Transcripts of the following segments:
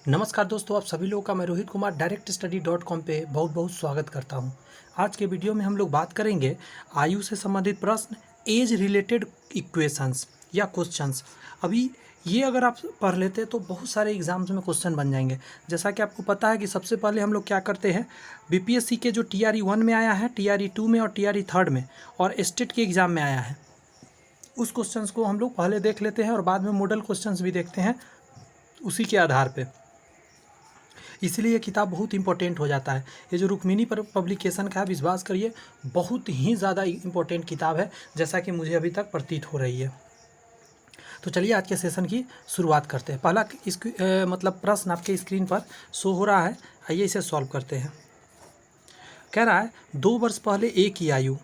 नमस्कार दोस्तों, आप सभी लोगों का मैं रोहित कुमार directstudy.com पे बहुत बहुत स्वागत करता हूं। आज के वीडियो में हम लोग बात करेंगे आयु से संबंधित प्रश्न, एज रिलेटेड इक्वेशंस या क्वेश्चंस। अभी ये अगर आप पढ़ लेते तो बहुत सारे एग्जाम्स में क्वेश्चन बन जाएंगे। जैसा कि आपको पता है कि सबसे पहले हम लोग क्या करते हैं, बीपीएससी के जो TRE 1 में आया है, TRE 2 में और TRE 3 में और स्टेट के एग्ज़ाम में आया है, उस क्वेश्चंस को हम लोग पहले देख लेते हैं और बाद में मॉडल क्वेश्चंस भी देखते हैं उसी के आधार पर। इसलिए ये किताब बहुत इंपॉर्टेंट हो जाता है। ये जो रुक्मिणी पर पब्लिकेशन का है, विश्वास करिए बहुत ही ज़्यादा इंपॉर्टेंट किताब है, जैसा कि मुझे अभी तक प्रतीत हो रही है। तो चलिए आज के सेशन की शुरुआत करते हैं। पहला मतलब प्रश्न आपके स्क्रीन पर शो हो रहा है, आइए इसे सॉल्व करते हैं। कह रहा है 2 वर्ष पहले एक ही आयु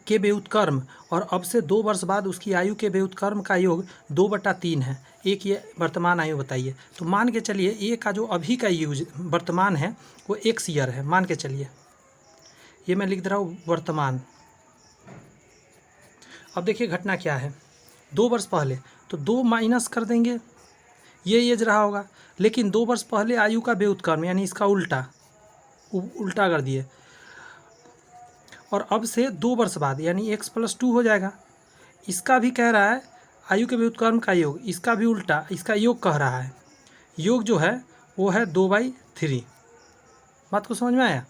के व्युत्क्रम और अब से 2 वर्ष बाद उसकी आयु के व्युत्क्रम का योग 2/3 है। एक ये वर्तमान आयु बताइए। तो मान के चलिए ए का जो अभी का यूज वर्तमान है वो x ईयर है, मान के चलिए। ये मैं लिख दे रहा हूँ वर्तमान। अब देखिए घटना क्या है, 2 वर्ष पहले तो 2 माइनस कर देंगे, ये एज रहा होगा। लेकिन 2 वर्ष पहले आयु का व्युत्क्रम यानी इसका उल्टा कर दिए, और अब से 2 वर्ष बाद यानी x+2 हो जाएगा। इसका भी कह रहा है आयु के व्युत्क्रम का योग, इसका भी उल्टा, इसका योग कह रहा है। योग जो है वो है 2/3। बात को समझ में आया?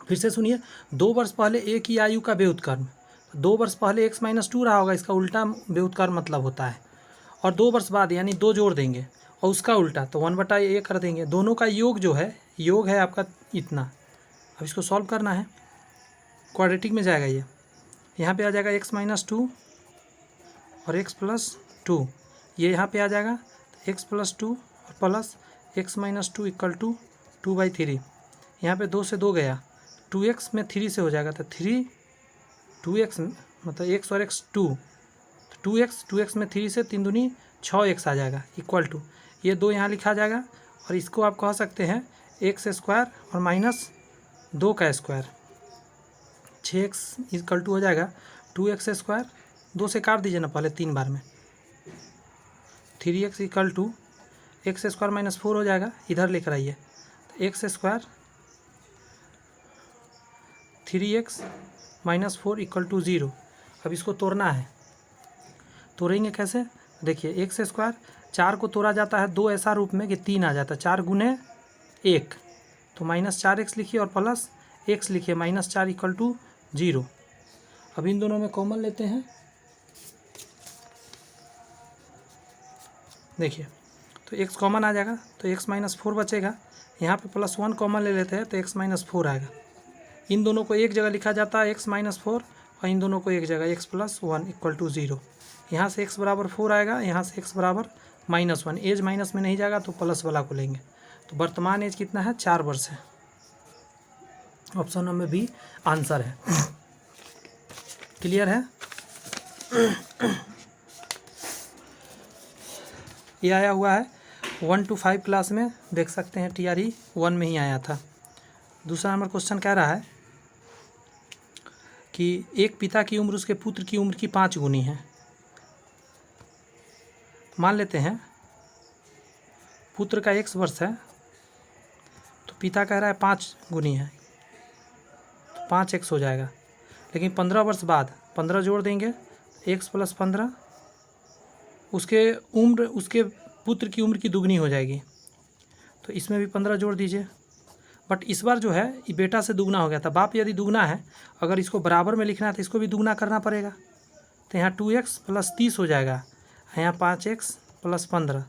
फिर से सुनिए, 2 वर्ष पहले एक ही आयु का व्युत्क्रम, 2 वर्ष पहले x-2 रहा होगा, इसका उल्टा व्युत्क्रम मतलब होता है। और 2 वर्ष बाद यानी 2 जोड़ देंगे और उसका उल्टा तो 1/a कर देंगे। दोनों का योग जो है, योग है आपका इतना। अब इसको सॉल्व करना है, क्वाड्रेटिक में जाएगा। ये यहाँ पे आ जाएगा x-2 और x+2, ये यहाँ पे आ जाएगा x+2 और प्लस x-2 इक्वल टू 2/3। यहाँ पे 2 से 2 गया, 2x में 3 से हो जाएगा तो 2x मतलब x और x 2, 2x में 3 से 3 दूनी 6x आ जाएगा इक्वल टू, ये 2 यहाँ लिखा जाएगा। और इसको आप कह सकते हैं x² और -2 का स्क्वायर, 6x इक्वल टू हो जाएगा 2x²। 2 से काट दीजिए ना पहले 3 बार में, 3x इक्वल टू x² -4 हो जाएगा। इधर लेकर आइए तो x² 3x -4 इक्वल टू 0। अब इसको तोड़ना है, तोड़ेंगे कैसे? देखिए x² 4 को तोड़ा जाता है 2 ऐसा रूप में कि 3 आ जाता है, 4 गुने 1 तो -4x लिखिए और प्लस x लिखिए, -4 इक्वल टू 0। अब इन दोनों में कॉमन लेते हैं, देखिए तो x कॉमन आ जाएगा तो x-4 बचेगा। यहाँ पे +1 कॉमन ले लेते हैं तो x-4 आएगा। इन दोनों को एक जगह लिखा जाता है x-4 और इन दोनों को एक जगह x+1 इक्वल टू 0। यहाँ से x बराबर 4 आएगा, यहाँ से x बराबर -1। एज माइनस में नहीं जाएगा तो प्लस वाला को लेंगे। तो वर्तमान एज कितना है? 4 वर्ष है। ऑप्शन नंबर बी आंसर है। क्लियर है? ये आया हुआ है 1 to 5 क्लास में, देख सकते हैं TRE 1 में ही आया था। दूसरा नंबर क्वेश्चन कह रहा है कि एक पिता की उम्र उसके पुत्र की उम्र की 5 गुनी है। मान लेते हैं पुत्र का x वर्ष है तो पिता कह रहा है 5 गुनी है तो 5x हो जाएगा। लेकिन 15 वर्ष बाद 15 जोड़ देंगे, x + 15, उसके पुत्र की उम्र की दुगनी हो जाएगी। तो इसमें भी 15 जोड़ दीजिए। बट इस बार जो है ये बेटा से दुगना हो गया था। बाप यदि दुगना है, अगर इसको बराबर में लिखना है तो इसको भी दुगना करना पड़ेगा। तो यहाँ 2x + 30 हो जाएगा, यहाँ 5x + 15।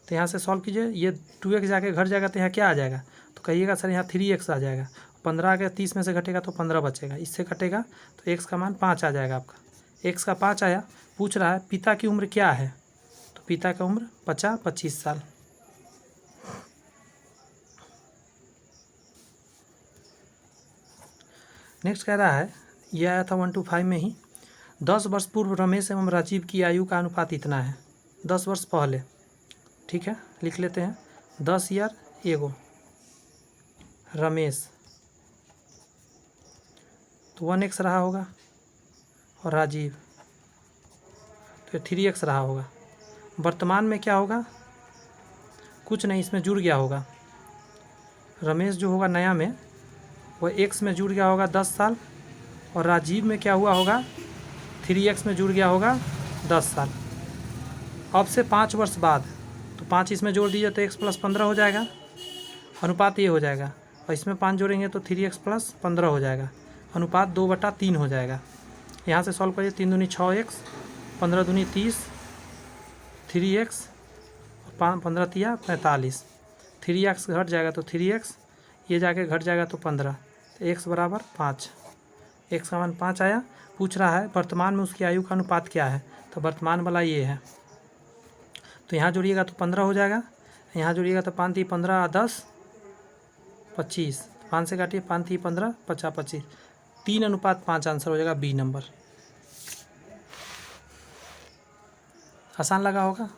तो यहाँ से सॉल्व कीजिए, ये 2x जाके घर जाएगा तो यहाँ क्या आ जाएगा? तो कहिएगा सर यहाँ 3x आ जाएगा। 15 आ गया, 30 में से घटेगा तो 15 बचेगा, इससे घटेगा तो x का मान 5 आ जाएगा आपका। x का 5 आया। पूछ रहा है पिता की उम्र क्या है, तो पिता की उम्र 25 साल। नेक्स्ट कह रहा है, यह आया था 1 to 5 में ही, 10 वर्ष पूर्व रमेश एवं राजीव की आयु का अनुपात इतना है। 10 वर्ष पहले, ठीक है, लिख लेते हैं 10 ईयर एगो रमेश, तो 1x रहा होगा, और राजीव तो 3x रहा होगा। वर्तमान में क्या होगा, कुछ नहीं, इसमें जुड़ गया होगा। रमेश जो होगा नया में वो x में जुड़ गया होगा 10 साल, और राजीव में क्या हुआ होगा 3x में जुड़ गया होगा 10 साल। अब से 5 वर्ष बाद तो 5 इसमें जोड़ दीजिए तो x + 15 हो जाएगा, अनुपात ये हो जाएगा, और इसमें 5 जोड़ेंगे तो 3x + 15 हो जाएगा, अनुपात 2/3 हो जाएगा। यहाँ से सॉल्व करिए, 3 दूनी 6x, 15 दूनी 30, 3x, 15 तिया 45, 3x घट जाएगा तो 3x, ये जाके घट जाएगा तो 15, तो x बराबर 5, x का मान 5 आया। पूछ रहा है वर्तमान में उसकी आयु का अनुपात क्या है, तो वर्तमान वाला ये है, तो यहाँ जोड़िएगा तो 15 हो जाएगा, यहाँ जोड़िएगा तो 5 × 3 = 15, 10 25, 5 से काटिए, 5 × 3 = 15, 50 25, 3:5 आंसर हो जाएगा बी नंबर। आसान लगा होगा,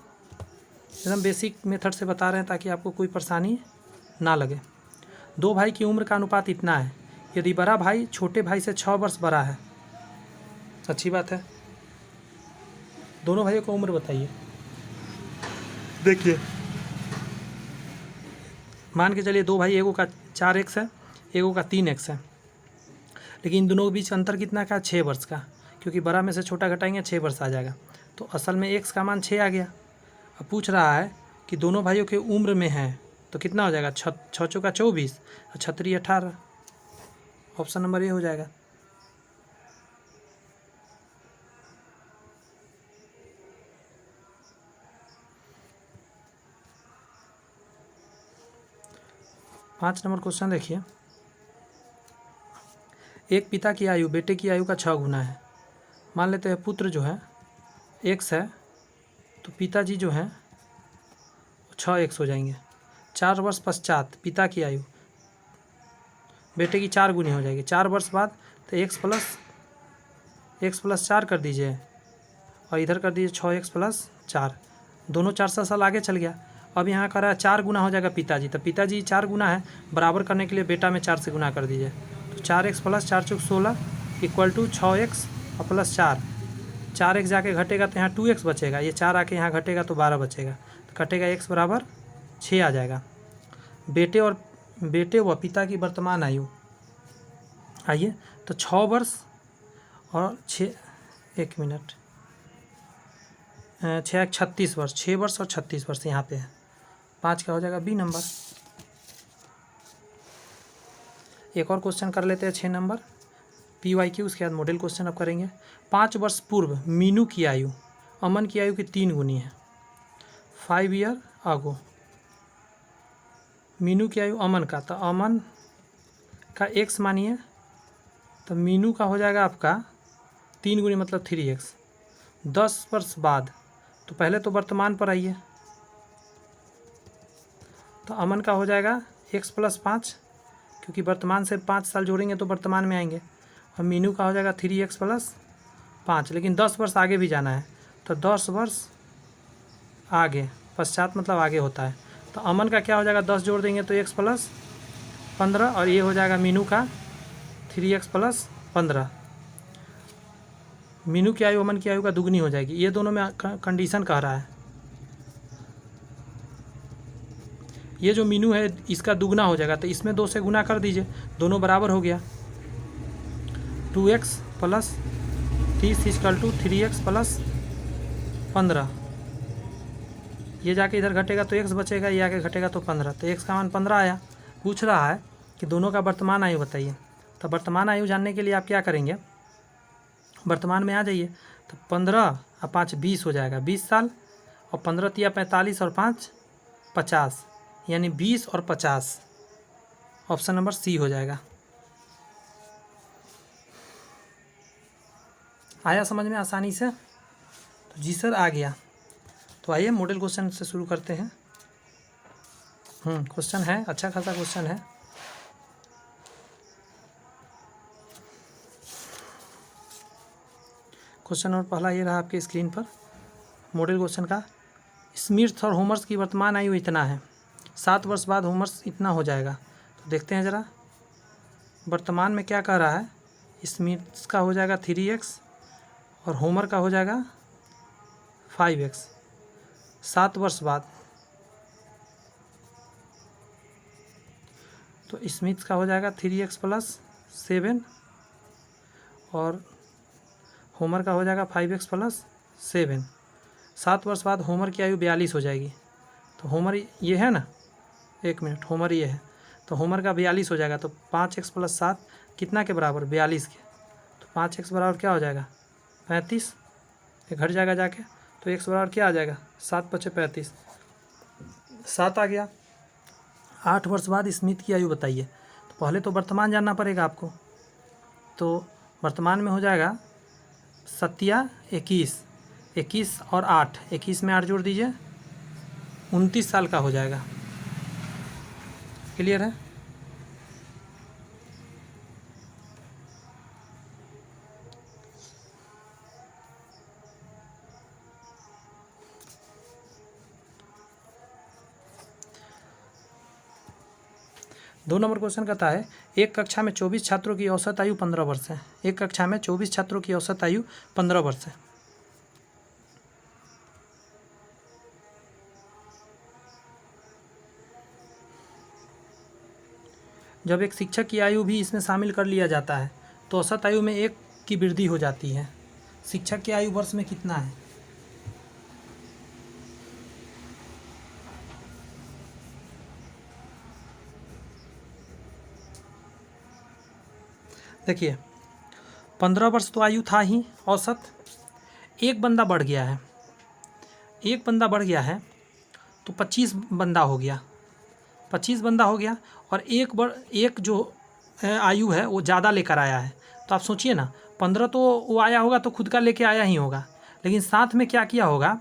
एकदम बेसिक मेथड से बता रहे हैं ताकि आपको कोई परेशानी ना लगे। 2 भाई की उम्र का अनुपात इतना है, यदि बड़ा भाई छोटे भाई से 6 वर्ष बड़ा है, अच्छी बात है। दोनों भाइयों को उम्र बताइए। देखिए मान के चलिए 2 भाई, एगो का 4x है, एगो का 3x है, लेकिन इन दोनों के बीच अंतर कितना का, 6 वर्ष का, क्योंकि बड़ा में से छोटा घटाएंगे 6 वर्ष आ जाएगा, तो असल में x का मान 6 आ गया। अब पूछ रहा है कि दोनों भाइयों के उम्र में है तो कितना हो जाएगा, 6 चौका 24 और 6 × 18, ऑप्शन नंबर ए हो जाएगा। पाँच नंबर क्वेश्चन देखिए, एक पिता की आयु बेटे की आयु का 6 गुना है। मान लेते हैं पुत्र जो है x है, तो पिताजी जो हैं 6x हो जाएंगे। 4 वर्ष पश्चात पिता की आयु बेटे की 4 गुनी हो जाएगी। 4 वर्ष बाद तो x + 4 कर दीजिए, और इधर कर दीजिए 6x + 4, दोनों 400 साल आगे चल गया। अब यहाँ कर रहा है 4 गुना हो जाएगा पिताजी, तो पिताजी 4 गुना है, बराबर करने के लिए बेटा में 4 से गुना कर दीजिए, तो 4x + 4 × 16 = 6x और +4, 4x जाके घटेगा तो यहाँ 2x बचेगा, ये 4 आके यहाँ घटेगा तो 12 बचेगा, तो घटेगा x बराबर 6 आ जाएगा। बेटे व पिता की वर्तमान आयु, आइए तो 6 वर्ष और 6, 1 मिनट, 6 × 36 वर्ष, 6 वर्ष और 36 वर्ष यहाँ पे है, 5 का हो जाएगा बी नंबर। एक और क्वेश्चन कर लेते हैं 6 नंबर PYQ, उसके बाद मॉडल क्वेश्चन अब करेंगे। 5 वर्ष पूर्व मीनू की आयु अमन की आयु की 3 गुनी है। 5 ईयर आगो मीनू की आयु अमन का, तो अमन का x मानिए, तो मीनू का हो जाएगा आपका 3 गुनी मतलब 3x। 10 वर्ष बाद, तो पहले तो वर्तमान पर आइए, तो अमन का हो जाएगा x + 5, क्योंकि वर्तमान से 5 साल जोड़ेंगे तो वर्तमान में आएंगे, और मीनू का हो जाएगा 3x + 5, लेकिन 10 वर्ष आगे भी जाना है, तो 10 वर्ष आगे, पश्चात मतलब आगे होता है, तो अमन का क्या हो जाएगा, 10 जोड़ देंगे तो x + 15, और ये हो जाएगा मीनू का 3x + 15। मीनू की आयु अमन की आयु का दुगनी हो जाएगी, ये दोनों में कंडीशन कह रहा है, ये जो मीनू है इसका दुगना हो जाएगा, तो इसमें 2 से गुना कर दीजिए, दोनों बराबर हो गया। 2x + 30 = 3x + 15, ये जाके इधर घटेगा तो x बचेगा, ये आके घटेगा तो 15, तो x का मान 15 आया। पूछ रहा है कि दोनों का वर्तमान आयु बताइए, तो वर्तमान आयु जानने के लिए आप क्या करेंगे, वर्तमान में आ जाइए, तो 15 और 5 20 हो जाएगा, 20 साल, और 15 × 3 = 45 और 5 50, यानी 20 और 50, ऑप्शन नंबर सी हो जाएगा। आया समझ में आसानी से, तो जी सर आ गया। तो आइए मॉडल क्वेश्चन से शुरू करते हैं। क्वेश्चन है, अच्छा खासा क्वेश्चन है। क्वेश्चन नंबर पहला ये रहा आपके स्क्रीन पर, मॉडल क्वेश्चन का। स्मिथ और होमर्स की वर्तमान आयु इतना है, 7 वर्ष बाद होमर्स इतना हो जाएगा, तो देखते हैं ज़रा वर्तमान में क्या कह रहा है। स्मिथ का हो जाएगा 3x और होमर का हो जाएगा 5x, 7 वर्ष बाद तो स्मिथ का हो जाएगा 3x प्लस 7 और होमर का हो जाएगा 5x प्लस 7। 7 वर्ष बाद होमर की आयु 42 हो जाएगी। तो होमर ये है ना, 1 मिनट, होमर ये है तो होमर का 42 हो जाएगा। तो 5x प्लस 7 कितना के बराबर, 42 के। तो 5x बराबर क्या हो जाएगा, 35। ये घट जाएगा जाके, तो x बराबर क्या आ जाएगा, 7 × 35, 7 आ गया। 8 वर्ष बाद स्मिथ की आयु बताइए। तो पहले तो वर्तमान जानना पड़ेगा आपको। तो वर्तमान में हो जाएगा 7 21, 21 और 8, 21 में 8 जोड़ दीजिए, 29 साल का हो जाएगा। क्लियर है? दो नंबर क्वेश्चन कहता है एक कक्षा में 24 छात्रों की औसत आयु 15 वर्ष है। एक कक्षा में 24 छात्रों की औसत आयु 15 वर्ष है। जब एक शिक्षक की आयु भी इसमें शामिल कर लिया जाता है तो औसत आयु में 1 की वृद्धि हो जाती है। शिक्षक की आयु वर्ष में कितना है? देखिए 15 वर्ष तो आयु था ही औसत, एक बंदा बढ़ गया है, एक बंदा बढ़ गया है तो 25 बंदा हो गया, 25 बंदा हो गया और एक जो आयु है वो ज़्यादा लेकर आया है। तो आप सोचिए ना, 15 तो वो आया होगा तो खुद का लेके आया ही होगा, लेकिन साथ में क्या किया होगा,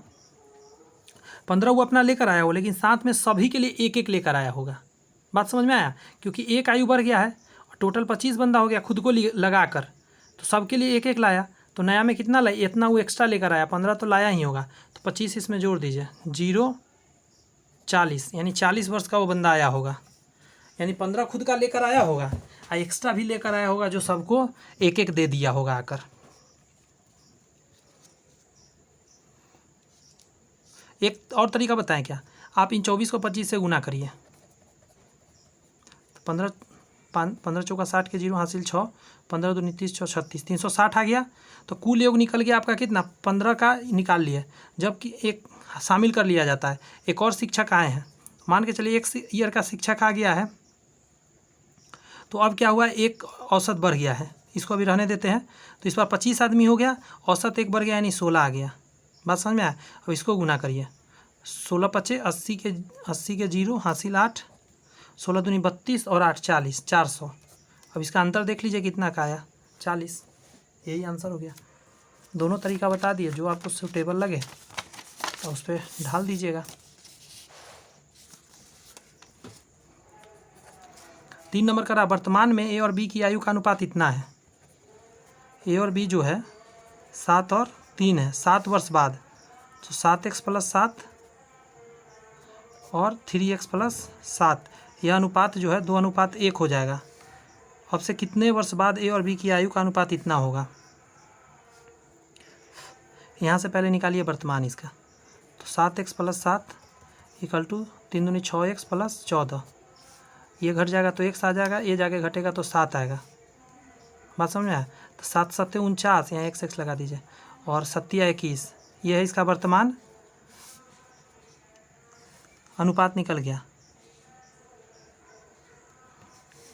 15 वो अपना लेकर आया हो लेकिन साथ में सभी के लिए एक एक लेकर आया होगा। बात समझ में आया? क्योंकि एक आयु बढ़ गया है और टोटल 25 बंदा हो गया खुद को लगा कर, तो सबके लिए एक एक लाया। तो नया में कितना लाया, इतना वो एक्स्ट्रा लेकर आया, 15 तो लाया ही होगा। तो 25 इसमें जोड़ दीजिए, 0 40, यानी 40 वर्ष का वो बंदा आया होगा। यानी 15 खुद का लेकर आया होगा और एक्स्ट्रा भी लेकर आया होगा जो सबको एक एक दे दिया होगा आकर। एक और तरीका बताएं क्या, आप इन 24 को 25 से गुना करिए। 15 चौका 60 के 0 हासिल 6, 15 दूनी 30, 6 36, 360 आ गया। तो कुल योग निकल गया आपका कितना, 15 का निकाल लिए। जबकि एक शामिल कर लिया जाता है, एक और शिक्षक आए हैं, मान के चलिए 1 ईयर का शिक्षक आ गया है। तो अब क्या हुआ, एक औसत बढ़ गया है, इसको अभी रहने देते हैं। तो इस बार 25 आदमी हो गया, औसत एक बढ़ गया यानी 16 आ गया। बात समझ में आया? अब इसको गुना करिए, 16 × 25 80 के 0 हासिल 8, 16 दूनी 32 और 8 40, 400। अब इसका अंतर देख लीजिए कितना का आया, 40। यही आंसर हो गया। दोनों तरीका बता दिए, जो आपको सूटेबल लगे तो उस पर ढाल दीजिएगा। 3 नंबर का रहा, वर्तमान में ए और बी की आयु का अनुपात इतना है। ए और बी जो है 7 और 3 है। 7 वर्ष बाद तो 7x प्लस 7 और 3x प्लस 7, यह अनुपात जो है 2:1 हो जाएगा। अब से कितने वर्ष बाद ए और बी की आयु का अनुपात इतना होगा, यहाँ से पहले निकालिए वर्तमान इसका। तो 7x प्लस 7 इक्वल टू 3 दूनी 6x प्लस 14, ये घट जाएगा तो x आ जाएगा, ये जाके घटेगा तो 7 आएगा। बात समझ में आया? तो 7 × 7 = 49, यहाँ x लगा दीजिए, और 7 × 21, ये है इसका वर्तमान अनुपात निकल गया।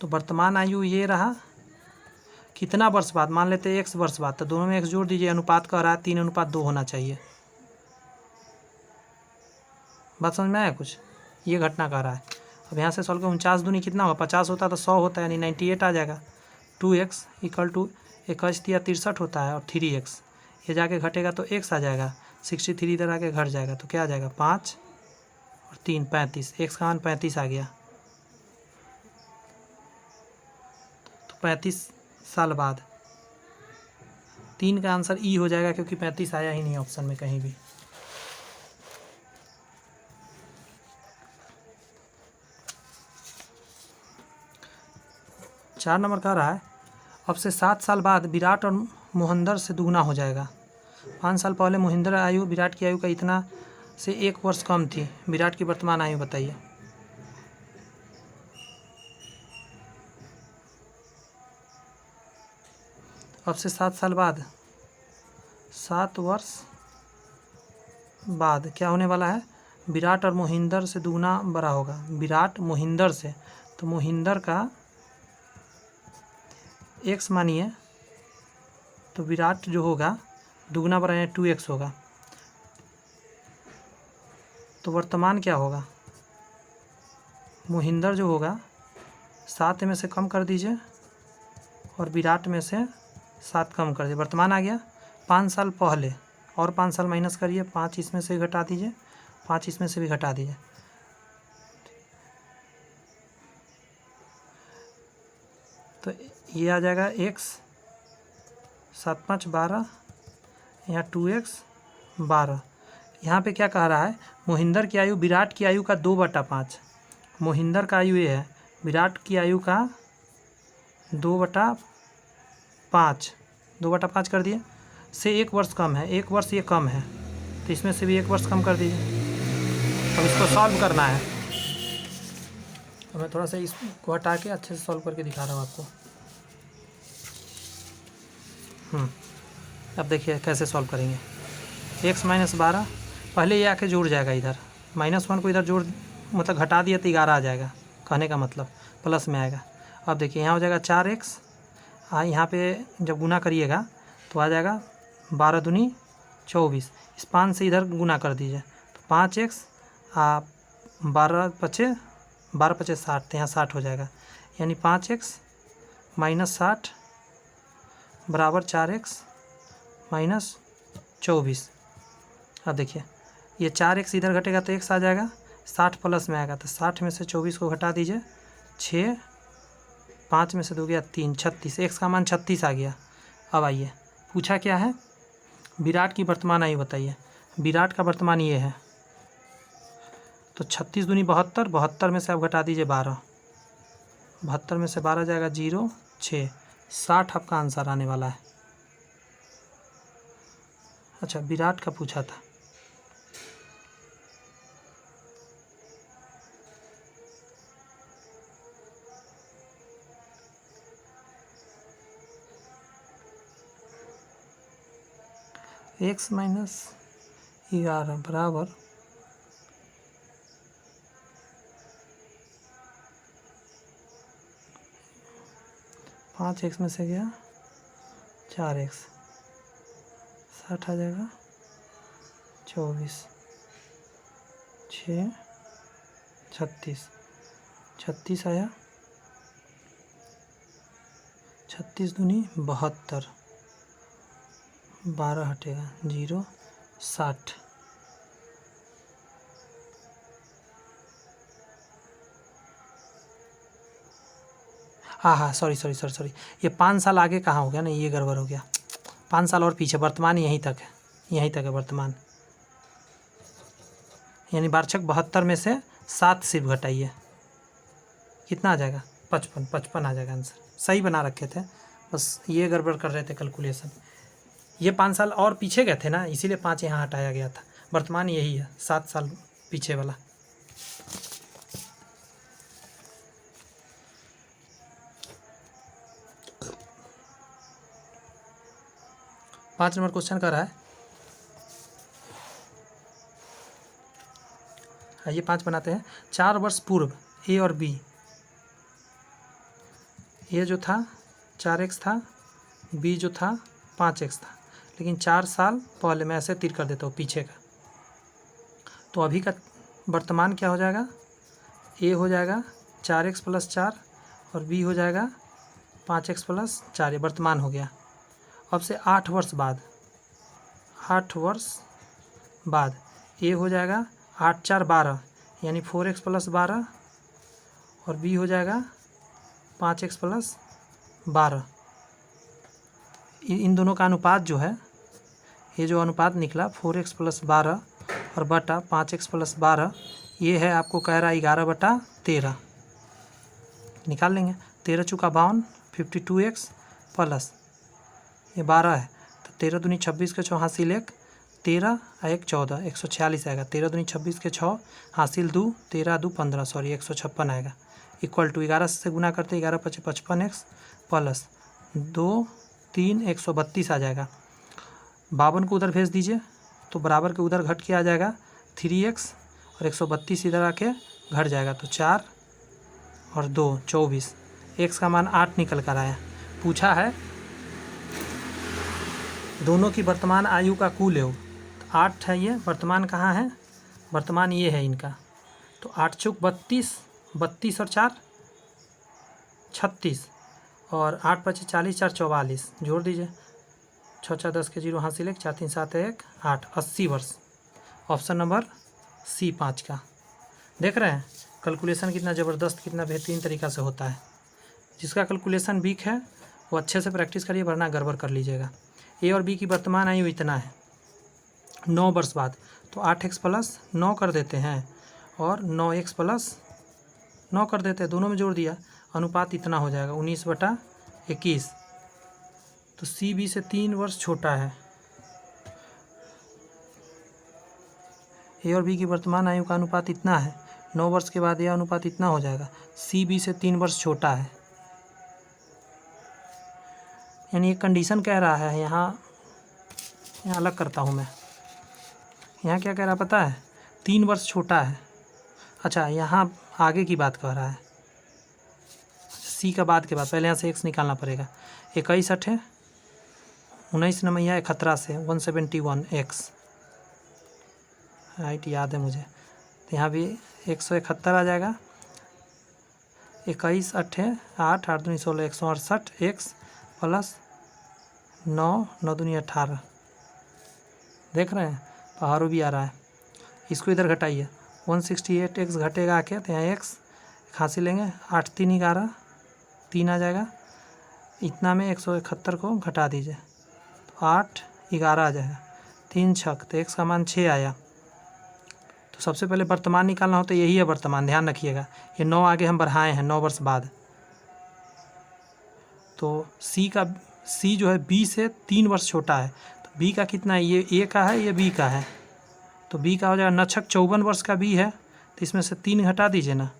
तो वर्तमान आयु ये रहा, कितना वर्ष बाद, मान लेते हैं x वर्ष बाद, तो दोनों में x जोड़ दीजिए, अनुपात कह रहा है 3:2 होना चाहिए। बात समझ में आया कुछ? ये घटना कह रहा है। अब यहाँ से सॉल्व कर, 49 दूनी कितना होगा, 50 होता तो 100 होता है, यानी 98 आ जाएगा। 2x इक्वल टू 61 होता है और 3x, ये जाके घटेगा तो x आ जाएगा, 63 इधर आके घट जाएगा तो क्या आ जाएगा, 5 और 3 35, x का मान 35 आ गया। तो 35 साल बाद 3 का आंसर ई हो जाएगा, क्योंकि 35 आया ही नहीं ऑप्शन में कहीं भी। चार नंबर कह रहा है, अब से 7 साल बाद विराट और मोहिंदर से दुगना हो जाएगा। 5 साल पहले मोहिंदर आयु विराट की आयु का इतना से 1 वर्ष कम थी। विराट की वर्तमान आयु बताइए। अब से 7 साल बाद, 7 वर्ष बाद क्या होने वाला है? विराट और मोहिंदर से दुगना बड़ा होगा। विराट मोहिंदर से, तो मोहिंदर का x मानिए, तो विराट जो होगा दुगना बड़ा यानी 2x होगा। तो वर्तमान क्या होगा? मोहिंदर जो होगा 7 में से कम कर दीजिए और विराट में से 7 कम कर दीजिए, वर्तमान आ गया। 5 साल पहले और 5 साल माइनस करिए, 5 इसमें से घटा दीजिए, 5 इसमें से भी घटा दीजिए। तो ये आ जाएगा x 7 5 12, यहाँ 2x 12। यहाँ पे क्या कह रहा है? मोहिंदर की आयु विराट की आयु का 2/5। मोहिंदर का आयु ये है, विराट की आयु का 2/5, 2/5 कर दिए, से 1 वर्ष कम है। 1 वर्ष ये कम है, तो इसमें से भी 1 वर्ष कम कर दीजिए। अब इसको सॉल्व करना है। अब मैं थोड़ा सा इसको हटा के अच्छे से सॉल्व करके दिखा रहा हूँ आपको। अब देखिए कैसे सॉल्व करेंगे। x - 12, पहले ये आके जुड़ जाएगा इधर, -1 को इधर जोड़, मतलब घटा दिया तो 11 आ जाएगा, कहने का मतलब प्लस में आएगा। अब देखिए यहाँ हो जाएगा 4x, यहाँ पे जब गुना करिएगा तो आ जाएगा 12 दूनी 24। इस 5 से इधर गुना कर दीजिए तो 5x, 12 पचे 60, तो यहाँ 60 हो जाएगा, यानी 5x - 60 बराबर 4x - 24। अब देखिए ये 4x इधर घटेगा तो x आ जाएगा, 60 प्लस में आएगा, तो 60 में से 24 को घटा दीजिए, 6, 5 में से 2 गया 3, 36, x का मान 36 आ गया। अब आइए, पूछा क्या है? विराट की वर्तमान आयु बताइए। विराट का वर्तमान ये है, तो 36 दूनी 72, 72 में से आप घटा दीजिए 12, 72 में से 12 जाएगा 0, 6, 60 आपका आंसर आने वाला है। अच्छा, विराट का पूछा था। x - 11 बराबर 5x में से गया 4x, 60 आ जाएगा, 24, 6, 36, 36 आया, 36 दूनी 72, 12 हटेगा 0, 60। हाँ, सॉरी, ये 5 साल आगे कहाँ हो गया ना, ये गड़बड़ हो गया। 5 साल और पीछे, वर्तमान यहीं तक है वर्तमान, यानी वार्षिक 72 में से 7 सिर्फ घटाइए, कितना आ जाएगा? 55 आ जाएगा आंसर। सही बना रखे थे, बस ये गड़बड़ कर रहे थे कैलकुलेशन। ये 5 साल और पीछे गए थे ना, इसीलिए 5 यहाँ हटाया गया था। वर्तमान यही है, 7 साल पीछे वाला। पाँच नंबर क्वेश्चन कर रहा है, ये 5 बनाते हैं। 4 वर्ष पूर्व ए और बी, ए जो था 4x था, बी जो था 5x था, लेकिन 4 साल पहले, मैं ऐसे तीर कर देता हूँ पीछे का, तो अभी का वर्तमान क्या हो जाएगा? ए हो जाएगा 4x + 4 और बी हो जाएगा 5x + 4, ये वर्तमान हो गया। अब से 8 वर्ष बाद, 8 वर्ष बाद ए हो जाएगा 8 4 12, यानी 4x + 12 और बी हो जाएगा 5x + 12। इन दोनों का अनुपात जो है, ये जो अनुपात निकला 4x + 12 और बटा 5x + 12, ये है आपको कह रहा है 11/13। निकाल लेंगे, 13 चौका 52, 52x प्लस ये 12 है, तो 13 दूनी 26 के 84 लेख 13 और 1 14, 146 आएगा। 13 दूनी 26 के 6 हासिल 2, 13 2 15, सॉरी 156 आएगा। इक्वल टू 11 से गुना करते 11 × 5 = 55x प्लस 2 3 132 आ जाएगा। 52 को उधर भेज दीजिए तो बराबर के उधर घट के आ जाएगा 3x और 132 इधर आके घट जाएगा तो 4 और 2 24। x का मान 8 निकल कर आया। पूछा है दोनों की वर्तमान आयु का कुल योग। 8 है, ये वर्तमान कहाँ है, वर्तमान ये है इनका। तो 8 चौक 32, 32 और 4 36 और 8 × 5 = 40, 4 44 जोड़ दीजिए। 6 4 10 के 0 हासिल 1, 4 3 7 1 8, 80 वर्ष। ऑप्शन नंबर सी 5 का। देख रहे हैं कैलकुलेशन कितना ज़बरदस्त, कितना बेहतरीन तरीका से होता है। जिसका कैलकुलेशन वीक है वो अच्छे से प्रैक्टिस करिए, वरना गड़बड़ कर लीजिएगा। ए और बी की वर्तमान आयु इतना है 9 वर्ष बाद, तो 8x + 9 कर देते हैं और 9x + 9 कर देते हैं, दोनों में जोड़ दिया, अनुपात इतना हो जाएगा 19/21। तो सी बी से 3 वर्ष छोटा है। ए और बी की वर्तमान आयु का अनुपात इतना है, 9 वर्ष के बाद यह अनुपात इतना हो जाएगा, सी बी से 3 वर्ष छोटा है। यानी एक कंडीशन कह रहा है, यहाँ अलग करता हूँ मैं। यहाँ क्या कह रहा पता है, 3 वर्ष छोटा है। अच्छा, यहाँ आगे की बात कह रहा है, सी का बाद के बाद, पहले यहाँ से x निकालना पड़ेगा। 21 8 19 9 11 से 171x, राइट, याद है मुझे। तो यहाँ भी 171 आ जाएगा। 21 8 8 8 दूनी 16, 168x प्लस 9 9 दूनी 18। देख रहे हैं पहाड़ों भी आ रहा है। इसको इधर घटाइए, 168x घटेगा आके, तो यहाँ x हासिल लेंगे, 8 3 11 3 आ जाएगा। इतना में 171 को घटा दीजिए तो 8 11 आ जाएगा। 3 6, तो x का मान 6 आया। तो सबसे पहले वर्तमान निकालना हो तो यही है वर्तमान, ध्यान रखिएगा। ये 9 आगे हम बढ़ाए हैं 9 वर्ष बाद। तो सी जो है बी से 3 वर्ष छोटा है, तो बी का कितना है, ये ए का है, ये बी का है। तो बी का हो जाएगा नक्षक 54 वर्ष का बी है, तो इसमें से 3 घटा दीजिए ना,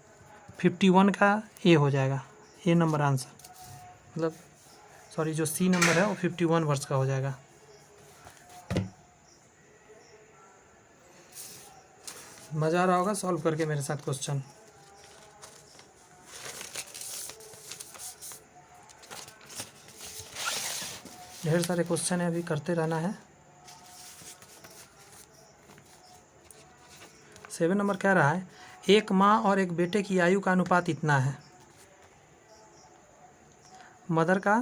51 का ए हो जाएगा। ए नंबर आंसर, मतलब सॉरी, जो सी नंबर है वो 51 वर्ष का हो जाएगा। मज़ा आ रहा होगा सॉल्व करके मेरे साथ क्वेश्चन। ढेर सारे क्वेश्चन है, अभी करते रहना है। 7 नंबर कह रहा है, एक माँ और एक बेटे की आयु का अनुपात इतना है। मदर का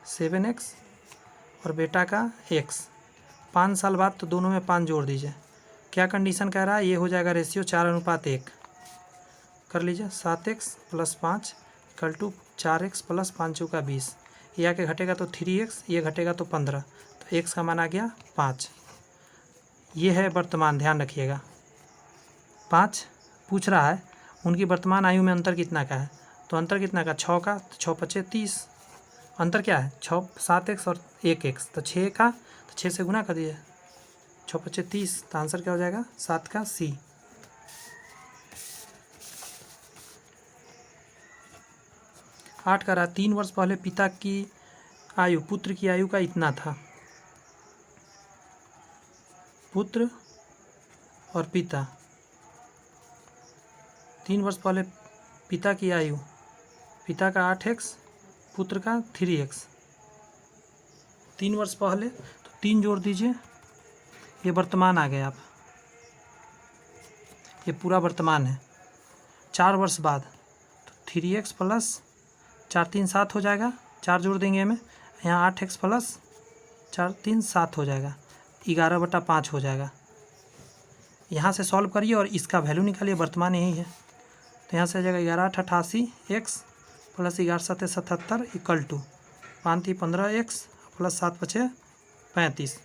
7x और बेटा का x। 5 साल बाद, तो दोनों में 5 जोड़ दीजिए। क्या कंडीशन कह रहा है, ये हो जाएगा रेशियो 4:1। कर लीजिए, 7x + 5 = 4x + 5 चौका 20। ये आके घटेगा तो 3x, ये घटेगा तो 15, तो x का मान आ गया 5। ये है वर्तमान, ध्यान रखिएगा। 5 पूछ रहा है उनकी वर्तमान आयु में अंतर कितना का है, तो अंतर कितना का, 6 का, तो 6 × 5 = 30। अंतर क्या है, 7x और 1x, तो 6 का, तो 6 से गुना कर दीजिए, 6 × 5 = 30, तो आंसर क्या हो जाएगा, 7 का सी। 8 का रहा, 3 वर्ष पहले पिता की आयु पुत्र की आयु का इतना था। पुत्र और पिता, 3 वर्ष पहले पिता की आयु, पिता का 8x, पुत्र का 3x। 3 वर्ष पहले, तो 3 जोड़ दीजिए, ये वर्तमान आ गए आप, ये पूरा वर्तमान है। 4 वर्ष बाद, तो 3x + 4 3 7 हो जाएगा, 4 जोड़ देंगे हमें, यहाँ 8x + 4 3 7 हो जाएगा, 11/5 हो जाएगा। यहाँ से सॉल्व करिए और इसका वैल्यू निकालिए, वर्तमान यही है। तो यहाँ से आ जाएगा 11 8 88 x + 11 7 77 = 5 3 15x + 7 5 35।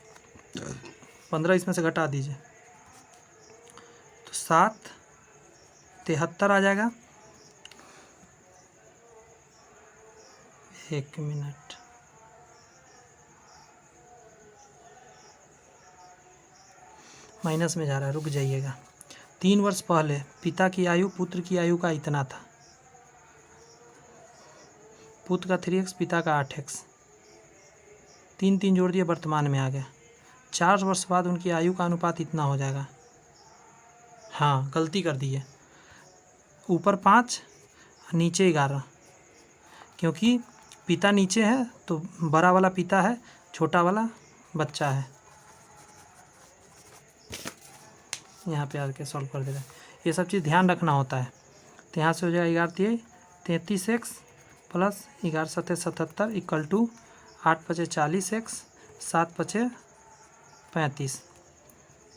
15 इसमें से घटा दीजिए तो 7 73 आ जाएगा। 1 मिनट, माइनस में जा रहा है, रुक जाइएगा। 3 वर्ष पहले पिता की आयु पुत्र की आयु का इतना था, पुत्र का 3x, पिता का 8x, 3 जोड़ दिए, वर्तमान में आ गया। 4 वर्ष बाद उनकी आयु का अनुपात इतना हो जाएगा। हाँ, गलती कर दी है, ऊपर 5 नीचे 11, क्योंकि पिता नीचे है तो बड़ा वाला पिता है, छोटा वाला बच्चा है। यहाँ पे आके सॉल्व कर दे रहे हैं, ये सब चीज़ ध्यान रखना होता है। तो यहाँ से हो जाएगा 33x plus 11 7 77 equal to 8 5 40x 7 5 35।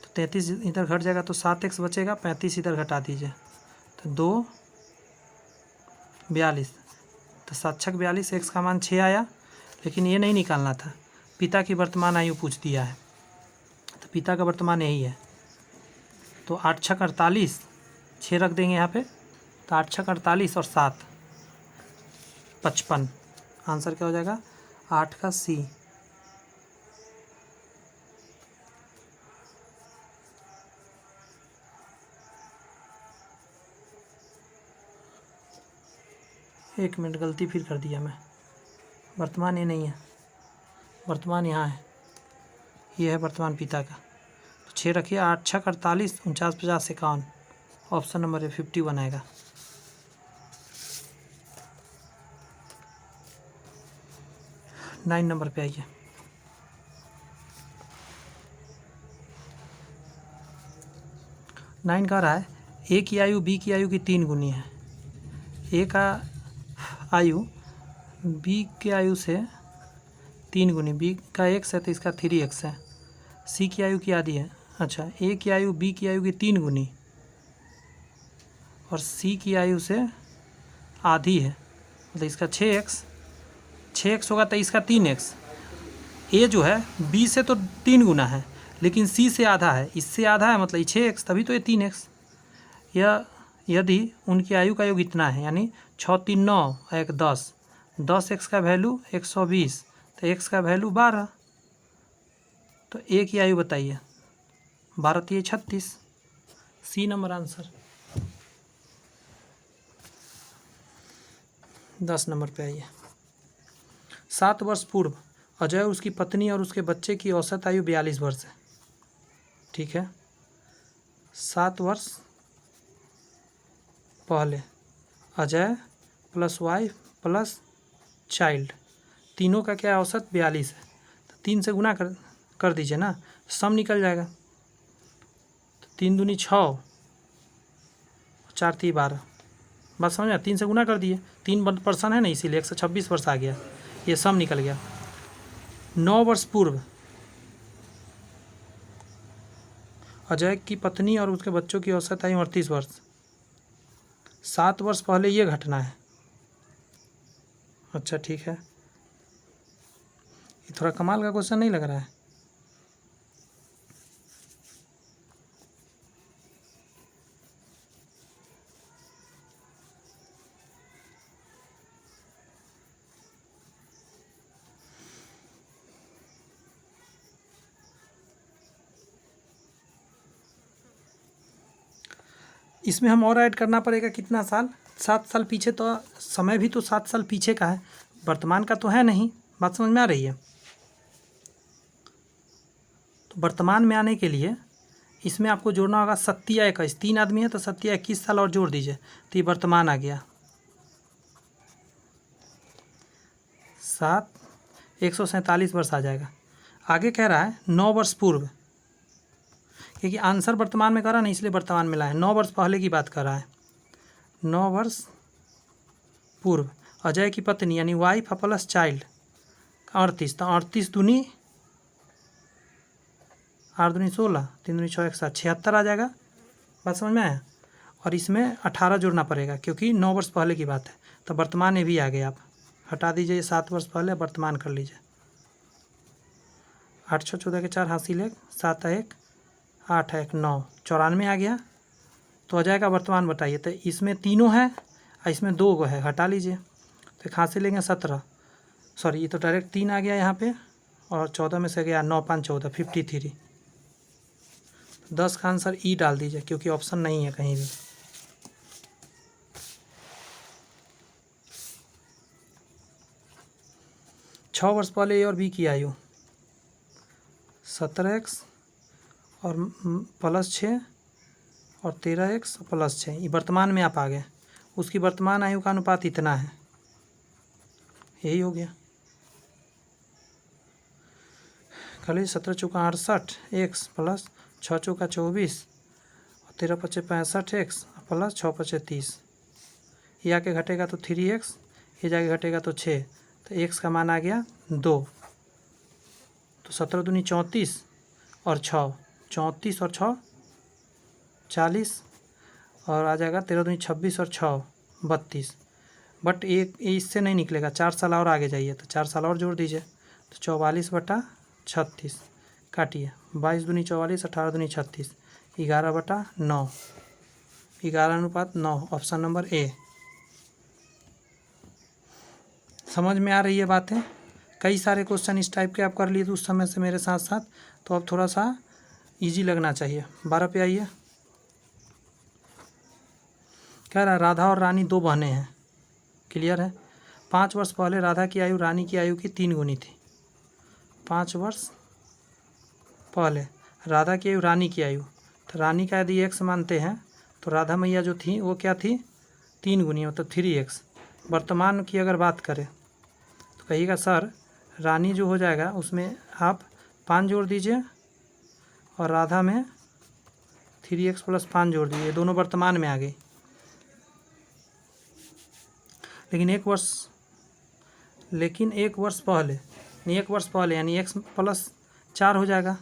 तो 33 इधर घट जाएगा तो 7x बचेगा, 35 इधर घटा दीजिए तो 2 42, तो 7 6 42, x का मान 6 आया। लेकिन ये नहीं निकालना था, पिता की वर्तमान आयु पूछ दिया है, तो पिता का वर्तमान यही है। तो 8 6 48, 6 रख देंगे यहाँ पे, तो 8 6 48 और 7 55। आंसर क्या हो जाएगा? 8 का C। एक मिनट, गलती फिर कर दिया मैं, वर्तमान ये नहीं है, वर्तमान यहाँ है, ये है वर्तमान पिता का। तो 6 रखिए, 8 6 48 49 50 51, ऑप्शन नंबर 51 आएगा। नाइन नंबर पे आइए। 9 कह रहा है ए की आयु बी की आयु की 3 गुनी है। ए का आयु बी के आयु से 3 गुनी, बी का x है तो इसका 3x है। सी की आयु की आधी है, अच्छा ए की आयु बी की आयु की 3 गुनी और सी की आयु से आधी है, मतलब इसका 6x होगा तो इसका 3x। ए जो है बी से तो 3 गुना है, लेकिन सी से आधा है, इससे आधा है, मतलब 6x, तभी तो ये 3x। यह यदि उनकी आयु का योग इतना है, यानी 6 3 9 1 10, 10x का वैल्यू 120, तो x का वैल्यू 12, तो ए की आयु बताइए, 12 3 36, सी नंबर आंसर। 10 नंबर पे आइए। 7 वर्ष पूर्व अजय, उसकी पत्नी और उसके बच्चे की औसत आयु 42 वर्ष है। ठीक है, 7 वर्ष पहले Ajay plus wife plus child, तीनों का क्या औसत 42 है, तो 3 से गुना कर दीजिए ना, सम निकल जाएगा। तो 3 दूनी 6, 4 3 12, बात समझ में? 3 से गुना कर दिए, 3 पर्सन है ना, इसीलिए 126 वर्ष आ गया, ये सम निकल गया। 9 वर्ष पूर्व अजय की पत्नी और उसके बच्चों की औसत आयु 38 वर्ष। 7 वर्ष पहले ये घटना है। अच्छा ठीक है, ये थोड़ा कमाल का क्वेश्चन नहीं लग रहा है? इसमें हम और ऐड करना पड़ेगा कितना साल? 7 साल पीछे, तो समय भी तो 7 साल पीछे का है, वर्तमान का तो है नहीं। बात समझ में आ रही है? तो वर्तमान में आने के लिए इसमें आपको जोड़ना होगा 7 21, 3 आदमी है तो 7 21 साल और जोड़ दीजिए, तो ये वर्तमान आ गया। 7 147 वर्ष आ जाएगा। आगे कह रहा है 9 वर्ष पूर्व, क्योंकि आंसर वर्तमान में कर रहा है ना, इसलिए वर्तमान में लाया है। 9 वर्ष पहले की बात कर रहा है। 9 वर्ष पूर्व अजय की पत्नी यानी वाइफ प्लस चाइल्ड 38, तो 38 दूनी 8 दूनी 16, 3 दूनी 6 1 7, 76 आ जाएगा। बात समझ में आया? और इसमें 18 जोड़ना पड़ेगा, क्योंकि 9 वर्ष पहले की बात है, तो वर्तमान में भी आ गया। आप हटा दीजिए 7 वर्ष पहले, वर्तमान कर लीजिए। 8 6 14 के 4 हासिल 1, 7 1 8 1 9, 94 आ गया। तो अजय का वर्तमान बताइए, तो इसमें तीनों है और इसमें 2 है, हटा लीजिए, तो एक हासिल लेंगे 17, सॉरी ये तो डायरेक्ट 3 आ गया यहाँ पे, और 14 में से गया 9 5 14, 53। 10 का आंसर ई डाल दीजिए, क्योंकि ऑप्शन नहीं है कहीं भी। छः वर्ष पहले ए और बी की आयु 17x और प्लस 6 और 13x प्लस 6। ये वर्तमान में आप आ गए, उसकी वर्तमान आयु का अनुपात इतना है, यही हो गया। खाली 17 चौका 68 x प्लस 6 चौका 24 और 13 पचे 65 x प्लस 6 पचे 30। ये आके घटेगा तो 3x, ये जाके घटेगा तो 6, तो x का मान आ गया 2। तो 17 दूनी 34 और 6 34 और 6 40 और आ जाएगा 13 दूनी 26 और 6 32। बट एक इससे नहीं निकलेगा, 4 साल और आगे जाइए तो 4 साल और जोड़ दीजिए, तो 44/36 काटिए। 22 दूनी 44, 18 दूनी 36, 11/9, 11:9, ऑप्शन नंबर ए। समझ में आ रही है बातें? कई सारे क्वेश्चन इस टाइप के आप कर लिए थे उस समय से मेरे साथ साथ, तो अब थोड़ा सा इजी लगना चाहिए। 12 पे आइए। कह रहा है राधा और रानी 2 बहनें हैं, क्लियर है। 5 वर्ष पहले राधा की आयु रानी की आयु की 3 गुनी थी। 5 वर्ष पहले राधा की आयु रानी की आयु, तो रानी का यदि x मानते हैं तो राधा मैया जो थी वो क्या थी, 3 गुनी, मतलब 3x। वर्तमान की अगर बात करें तो कहिएगा सर रानी जो हो जाएगा उसमें आप 5 जोड़ दीजिए और राधा में 3x + 5 जोड़ दीजिए, दोनों वर्तमान में आ गई। लेकिन एक वर्ष पहले यानी x + 4 हो जाएगा,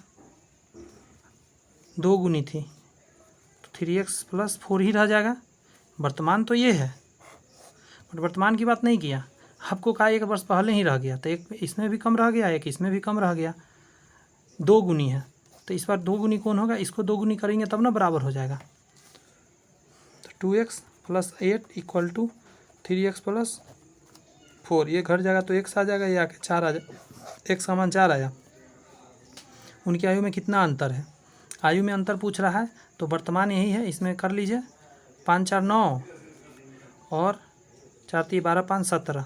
2 गुनी थी तो 3x + 4 ही रह जाएगा। वर्तमान तो ये है, बट वर्तमान की बात नहीं किया, आपको कहा 1 वर्ष पहले ही रह गया, तो एक इसमें भी कम रह गया, एक इसमें भी कम रह गया। 2 गुनी है तो इस बार 2 गुनी कौन होगा, इसको 2 गुनी करेंगे तब ना बराबर हो जाएगा। तो 2x + 8 = 3x + 4, ये घट जाएगा तो x आ जाएगा, ये आके 4 आ जाए, x का मान 4 आया। उनकी आयु में कितना अंतर है, आयु में अंतर पूछ रहा है तो वर्तमान यही है, इसमें कर लीजिए 5 4 9 और 4 3 12 5 17,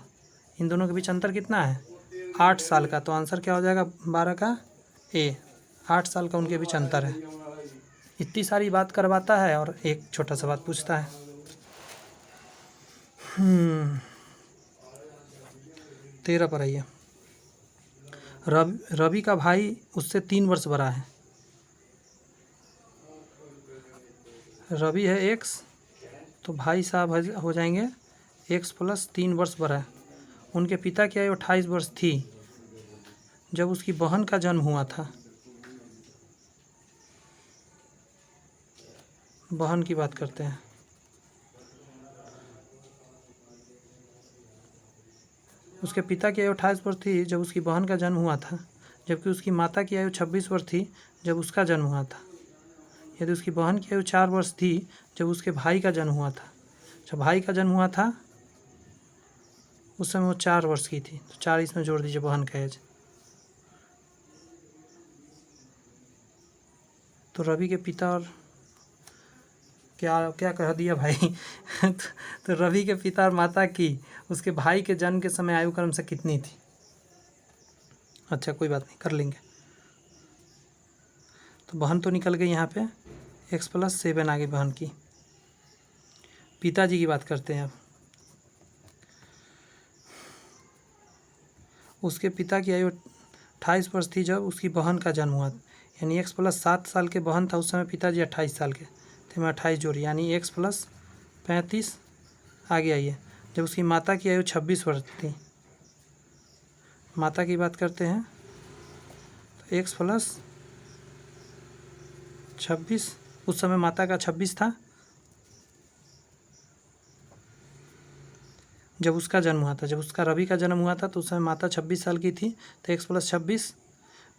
इन दोनों के बीच अंतर कितना है, 8 साल का। तो आंसर क्या हो जाएगा 12 का ए, 8 साल का उनके बीच अंतर है। इतनी सारी बात करवाता है और एक छोटा सा बात पूछता है। 13 पर आइए। रवि का भाई उससे 3 वर्ष बड़ा है। रवि है x, तो भाई साहब हो जाएंगे x + 3 वर्ष बड़ा है। उनके पिता की आयु 28 वर्ष थी जब उसकी बहन का जन्म हुआ था। बहन की बात करते हैं। उसके पिता की आयु 28 वर्ष थी जब उसकी बहन का जन्म हुआ था, जबकि उसकी माता की आयु 26 वर्ष थी जब उसका जन्म हुआ था। यदि उसकी बहन की आयु 4 वर्ष थी जब उसके भाई का जन्म हुआ था, जब भाई का जन्म हुआ था उस समय वो 4 वर्ष की थी, तो 4 इसमें जोड़ दीजिए बहन का एज। तो रवि के पिता और क्या क्या कह दिया भाई तो रवि के पिता और माता की उसके भाई के जन्म के समय आयु क्रम से कितनी थी। अच्छा कोई बात नहीं, कर लेंगे। तो बहन तो निकल गई यहाँ पे, x + 7 आ गई बहन की। पिताजी की बात करते हैं अब। उसके पिता की आयु 28 वर्ष थी जब उसकी बहन का जन्म हुआ, यानी x + 7 साल के बहन था उस समय, पिताजी 28 साल के, तो मैं 28 जोड़ी, यानी x + 35 आगे आइए। जब उसकी माता की आयु 26 वर्ष थी, माता की बात करते हैं, तो x + 26, उस समय माता का 26 था जब उसका जन्म हुआ था। जब उसका रवि का जन्म हुआ था तो उस समय माता 26 साल की थी, तो x + 26,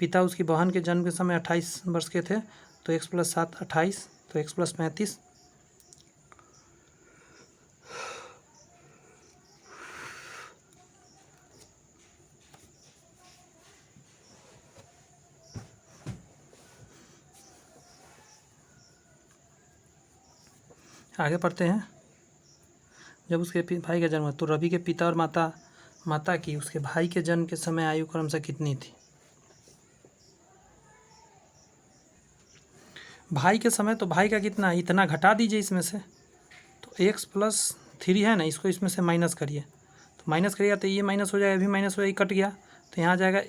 पिता उसकी बहन के जन्म के समय 28 वर्ष के थे, तो x + 7 28, तो x + 35। आगे पढ़ते हैं। जब उसके भाई का जन्म हुआ तो रवि के पिता और माता की उसके भाई के जन्म के समय आयु क्रमशः कितनी थी? भाई के समय तो भाई का कितना, इतना घटा दीजिए इसमें से, तो x+3 है ना, इसको इसमें से माइनस करिए, तो माइनस करिएगा तो ये माइनस हो जाएगा, अभी माइनस हो जाएगा, कट गया, तो यहाँ जाएगा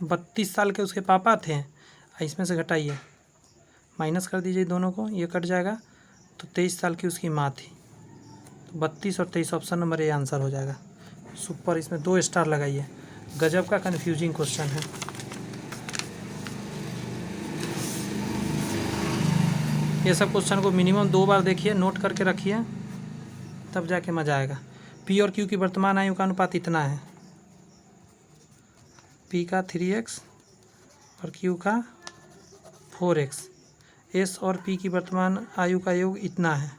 32 साल के उसके पापा थे, इसमें से घटाइए, माइनस कर दीजिए दोनों को, ये कट जाएगा, तो 23 साल की उसकी माँ थी। तो 32 और 23 ऑप्शन नंबर ए आंसर हो जाएगा। सुपर, इसमें 2 स्टार लगाइए। गजब का कन्फ्यूजिंग क्वेश्चन है। ये सब क्वेश्चन को मिनिमम 2 बार देखिए, नोट करके रखिए, तब जाके मज़ा आएगा। पी और क्यू की वर्तमान आयु का अनुपात इतना है, पी का 3x और क्यू का 4x। एस और पी की वर्तमान आयु का योग इतना है,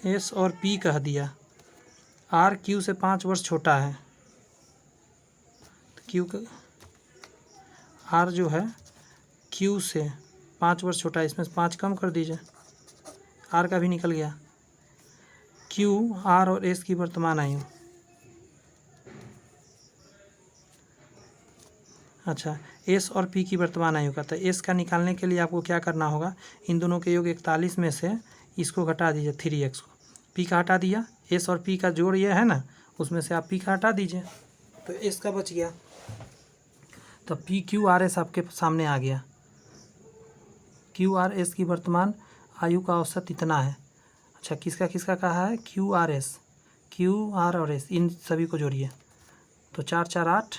एस और पी कह दिया। आर क्यू से 5 वर्ष छोटा है, क्यू का आर जो है क्यू से 5 वर्ष छोटा है, इसमें से 5 कम कर दीजिए, आर का भी निकल गया। क्यू, आर और एस की वर्तमान आयु, अच्छा एस और पी की वर्तमान आयु का, तो एस का निकालने के लिए आपको क्या करना होगा, इन दोनों के योग 41 में से इसको घटा दीजिए 3x को, पी का हटा दिया, एस और पी का जोड़ ये है ना, उसमें से आप पी का हटा दीजिए, तो एस का बच गया। तो पी क्यू आर एस आपके सामने आ गया। क्यू आर एस की वर्तमान आयु का औसत इतना है। अच्छा किसका किसका कहा है, Q R S, Q R और एस, इन सभी को जोड़िए, तो 4 4 8,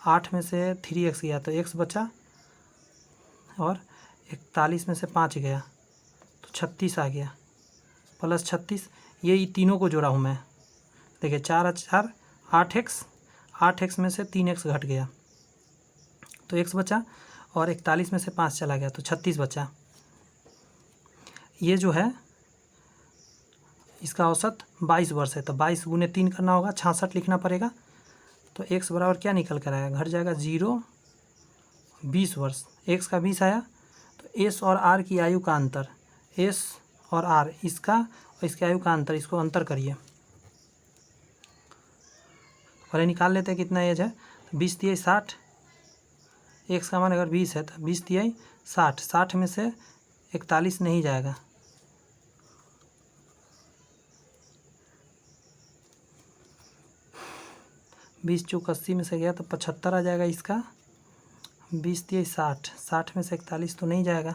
8 में से 3x गया तो x बचा, और 41 में से 5 गया तो 36 आ गया, प्लस 36, ये तीनों को जोड़ा हूँ मैं, देखिए 4 4 8x, 8x में से 3x घट गया तो x बचा, और 41 में से 5 चला गया तो 36 बचा। ये जो है इसका औसत 22 वर्ष है, तो 22 × 3 करना होगा, 66 लिखना पड़ेगा, तो x बराबर क्या निकल कर आएगा, घट जाएगा 0, 20 वर्ष, x का 20 आया। तो s और r की आयु का अंतर, s और r, इसका और इसकी आयु का अंतर, इसको अंतर करिए, पहले निकाल लेते हैं कितना एज है, तो 20 × 60, x का मान अगर 20 है तो 20 × 60, 60 में से 41 नहीं जाएगा, 20 चौक 80 में से गया तो 75 आ जाएगा इसका, 20 × 60, 60 में से 41 तो नहीं जाएगा,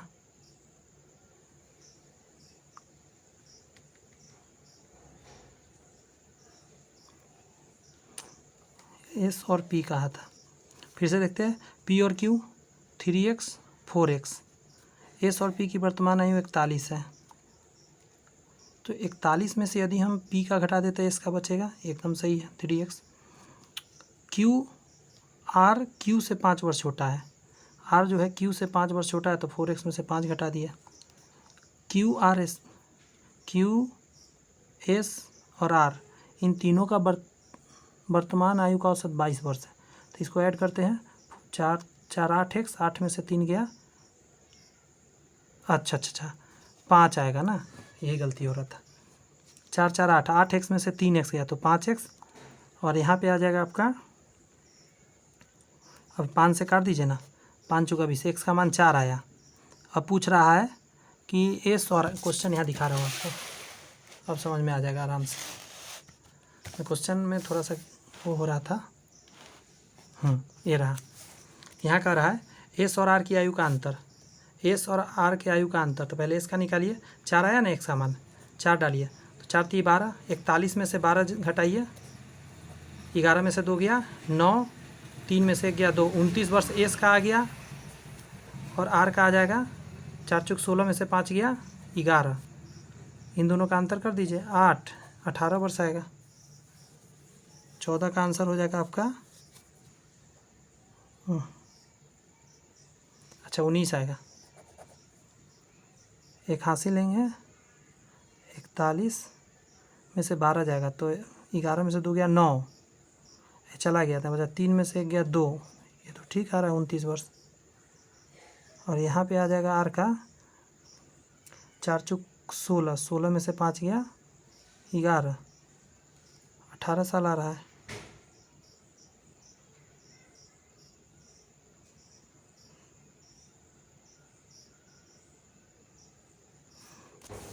एस और पी कहा था। फिर से देखते हैं, पी और क्यू 3x 4x, एस और पी की वर्तमान आयु 41 है, तो 41 में से यदि हम पी का घटा देते हैं एस का बचेगा, एकदम सही है 3x। क्यू आर क्यू से 5 वर्ष छोटा है, आर जो है क्यू से 5 वर्ष छोटा है, तो 4x में से 5 घटा दिया। Q R S, Q S और आर, इन तीनों का वर्तमान आयु का औसत 22 वर्ष है, तो इसको ऐड करते हैं, 4 4 8x, 8 में से 3 गया, अच्छा 5 आएगा ना, यही गलती हो रहा था, 4 4 8, 8x में से 3x गया तो 5x, और यहाँ पे आ जाएगा आपका, अब 5 से काट दीजिए ना, 5 चौका 20, x का मान 4 आया। अब पूछ रहा है कि एस और, क्वेश्चन यहाँ दिखा रहा हूँ आपको, अब समझ में आ जाएगा आराम से, क्वेश्चन में थोड़ा सा वो हो रहा था, ये रहा, यहाँ कह रहा है एस और आर की आयु का अंतर, एस और आर की आयु का अंतर, तो पहले एस का निकालिए, 4 आया ना एक्स का मान, 4 डालिए, तो 4 × 12, 41 में से 12 घटाइए, 11 में से 2 गया 9, 3 में से 1 गया 2, 29 वर्ष एस का आ गया, और आर का आ जाएगा 4 चौक 16 में से 5 गया 11, इन दोनों का अंतर कर दीजिए 8, 18 वर्ष आएगा, 14 का आंसर हो जाएगा आपका, अच्छा 19 आएगा, एक हासिल लेंगे, 41 में से 12 जाएगा तो 11 में से 2 गया 9, चला गया था बचा, 3 में से 1 गया 2, ये तो ठीक आ रहा है 29 वर्ष। और यहाँ पे आ जाएगा आर का 4 चौक 16, 16 में से 5 गया 11, 18 साल आ रहा है।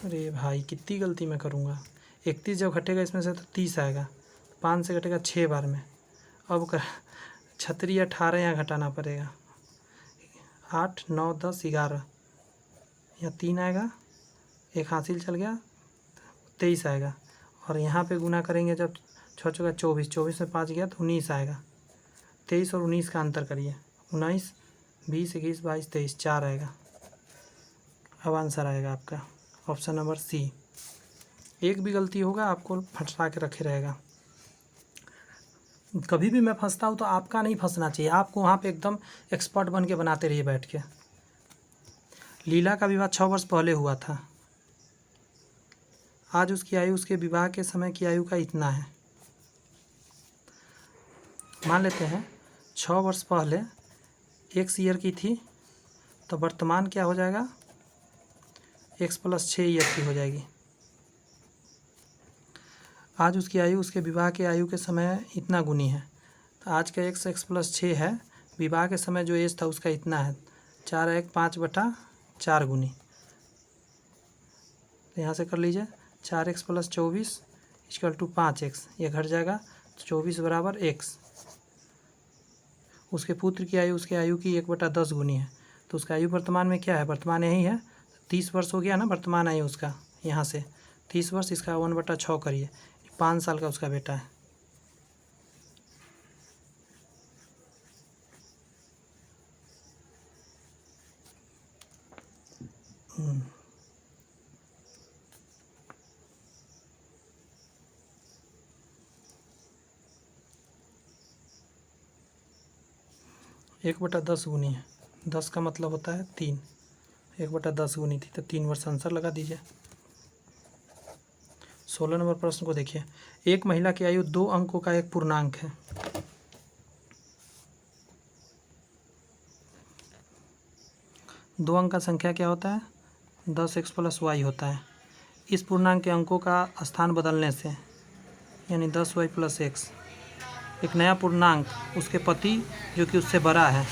अरे भाई कितनी गलती मैं करूँगा। 31 जब घटेगा इसमें से तो 30 आएगा, 5 से घटेगा 6 बार में। अब 36 18 यहाँ घटाना पड़ेगा, 8 9 10 11, यहाँ 3 आएगा, एक हासिल चल गया, 23 आएगा। और यहाँ पे गुना करेंगे जब 6 चौका 24, 24 में 5 गया तो 19 आएगा। 23 और 19 का अंतर करिए, 19 20 21 22 23, 4 आएगा। अब आंसर आएगा आपका ऑप्शन नंबर सी। एक भी गलती होगा आपको फंसा के रखे रहेगा। कभी भी मैं फंसता हूँ तो आपका नहीं फंसना चाहिए, आपको वहाँ पे एकदम एक्सपर्ट बन के बनाते रहिए बैठ के। लीला का विवाह 6 वर्ष पहले हुआ था। आज उसकी आयु उसके विवाह के समय की आयु का इतना है। मान लेते हैं 6 वर्ष पहले x ईयर की थी, तो वर्तमान क्या हो जाएगा, x + 6 ईयर की हो जाएगी। आज उसकी आयु उसके विवाह के आयु के समय इतना गुनी है, तो आज का x + 6 है, विवाह के समय जो एज था उसका इतना है, 4 1 5/4 गुनी। तो यहाँ से कर लीजिए 4x + 24 = 5x, ये घट जाएगा तो 24 = x। उसके पुत्र की आयु उसके आयु की 1/10 गुनी है, तो उसका आयु वर्तमान में क्या है, वर्तमान यही है, 30 वर्ष हो गया ना वर्तमान आयु उसका। यहाँ से 30 वर्ष, इसका 1/6 करिए, 5 साल का उसका बेटा है। एक बटा 10 गुनी है, 10 का मतलब होता है 3, 1/10 गुनी थी तो 3 वर्ष आंसर लगा दीजिए। 16 नंबर प्रश्न को देखिए। एक महिला की आयु 2 अंकों का एक पूर्णांक है। दो अंक का संख्या क्या होता है, 10x + y होता है। इस पूर्णांक के अंकों का स्थान बदलने से, यानी 10y + x, एक नया पूर्णांक उसके पति जो कि उससे बड़ा है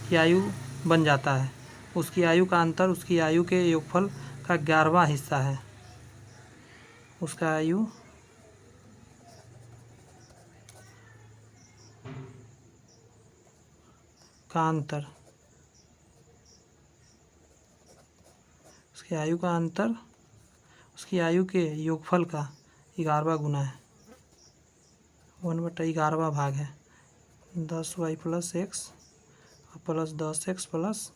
की आयु बन जाता है। उसकी आयु का अंतर उसकी आयु के योगफल का 11वां हिस्सा है। उसका आयु का अंतर, उसकी आयु का अंतर उसकी आयु के योगफल का 11वां गुना है, 1/11वां भाग है। 10y + x + 10x +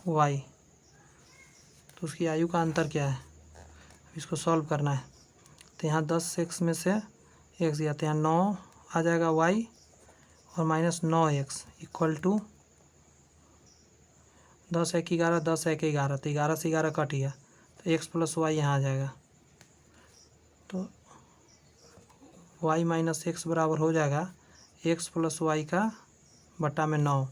y, तो उसकी आयु का अंतर क्या है, इसको सॉल्व करना है। तो यहाँ 10x में से x गया तो यहाँ 9 आ जाएगा y, और -9x = 10 1 11, 10 1 11, तो 11 से 11 कट गया, तो x + y यहाँ आ जाएगा। तो y - x बराबर हो जाएगा x + y का बटा में 9।